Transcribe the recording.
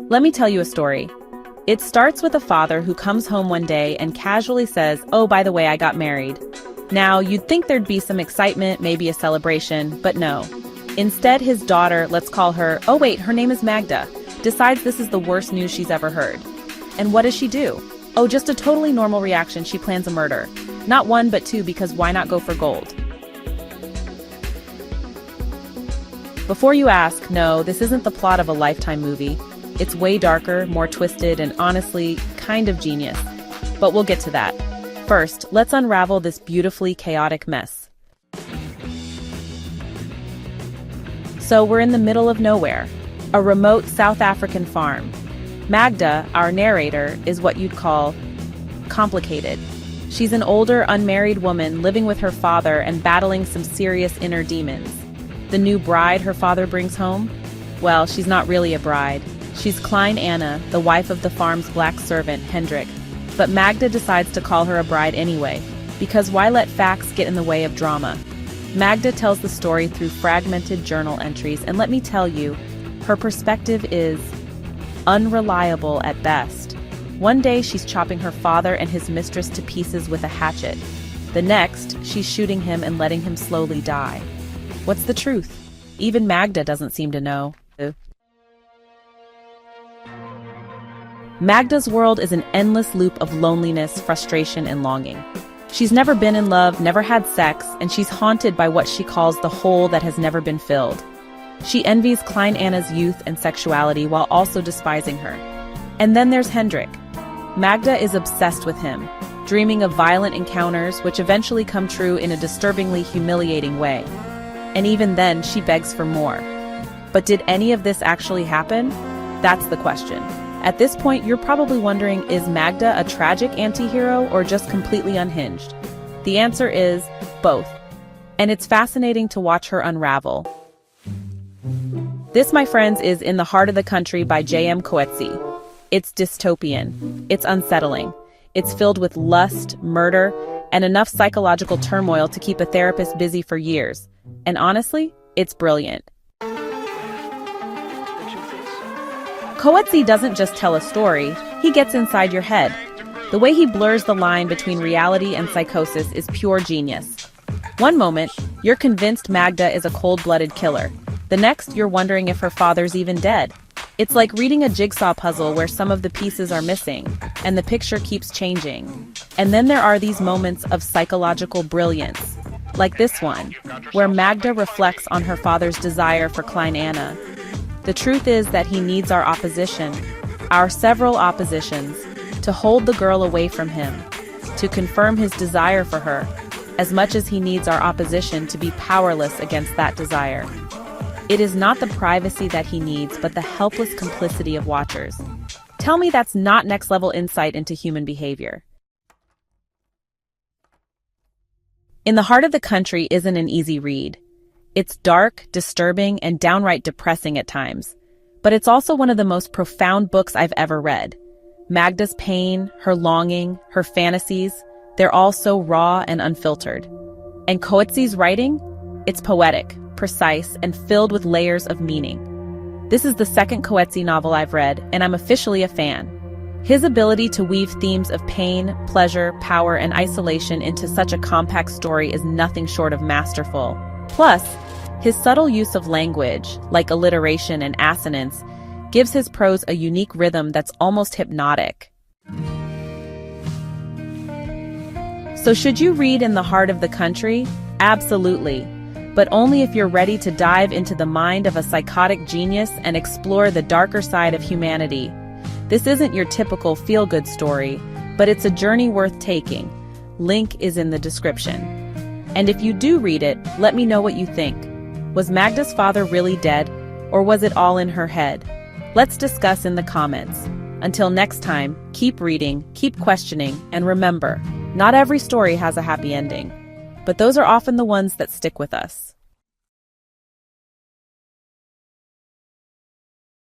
Let me tell you a story. It starts with a father who comes home one day and casually says, "Oh, by the way, I got married." Now, you'd think there'd be some excitement, maybe a celebration, but no. Instead, his daughter, let's call her, oh wait, her name is Magda, decides this is the worst news she's ever heard. And what does she do? Oh, just a totally normal reaction, she plans a murder. Not one, but two, because why not go for gold? Before you ask, no, this isn't the plot of a Lifetime movie. It's way darker, more twisted, and honestly, kind of genius. But we'll get to that. First, let's unravel this beautifully chaotic mess. So we're in the middle of nowhere, a remote South African farm. Magda, our narrator, is what you'd call complicated. She's an older, unmarried woman living with her father and battling some serious inner demons. The new bride her father brings home? Well, she's not really a bride. She's Klein Anna, the wife of the farm's black servant, Hendrik. But Magda decides to call her a bride anyway, because why let facts get in the way of drama? Magda tells the story through fragmented journal entries, and let me tell you, her perspective is unreliable at best. One day she's chopping her father and his mistress to pieces with a hatchet. The next, she's shooting him and letting him slowly die. What's the truth? Even Magda doesn't seem to know. Magda's world is an endless loop of loneliness, frustration, and longing. She's never been in love, never had sex, and she's haunted by what she calls the hole that has never been filled. She envies Klein Anna's youth and sexuality while also despising her. And then there's Hendrik. Magda is obsessed with him, dreaming of violent encounters which eventually come true in a disturbingly humiliating way. And even then, she begs for more. But did any of this actually happen? That's the question. At this point, you're probably wondering, is Magda a tragic anti-hero or just completely unhinged? The answer is both. And it's fascinating to watch her unravel. This, my friends, is In the Heart of the Country by Coetzee. It's dystopian. It's unsettling. It's filled with lust, murder, and enough psychological turmoil to keep a therapist busy for years. And honestly, it's brilliant. Coetzee doesn't just tell a story, he gets inside your head. The way he blurs the line between reality and psychosis is pure genius. One moment, you're convinced Magda is a cold-blooded killer. The next, you're wondering if her father's even dead. It's like reading a jigsaw puzzle where some of the pieces are missing, and the picture keeps changing. And then there are these moments of psychological brilliance, like this one, where Magda reflects on her father's desire for Klein Anna. The truth is that he needs our opposition, our several oppositions, to hold the girl away from him, to confirm his desire for her, as much as he needs our opposition to be powerless against that desire. It is not the privacy that he needs, but the helpless complicity of watchers. Tell me that's not next-level insight into human behavior. In the Heart of the Country isn't an easy read. It's dark, disturbing, and downright depressing at times. But it's also one of the most profound books I've ever read. Magda's pain, her longing, her fantasies, they're all so raw and unfiltered. And Coetzee's writing? It's poetic, precise, and filled with layers of meaning. This is the second Coetzee novel I've read, and I'm officially a fan. His ability to weave themes of pain, pleasure, power, and isolation into such a compact story is nothing short of masterful. Plus, his subtle use of language, like alliteration and assonance, gives his prose a unique rhythm that's almost hypnotic. So should you read In the Heart of the Country? Absolutely. But only if you're ready to dive into the mind of a psychotic genius and explore the darker side of humanity. This isn't your typical feel-good story, but it's a journey worth taking. Link is in the description. And if you do read it, let me know what you think. Was Magda's father really dead, or was it all in her head? Let's discuss in the comments. Until next time, keep reading, keep questioning, and remember, not every story has a happy ending. But those are often the ones that stick with us.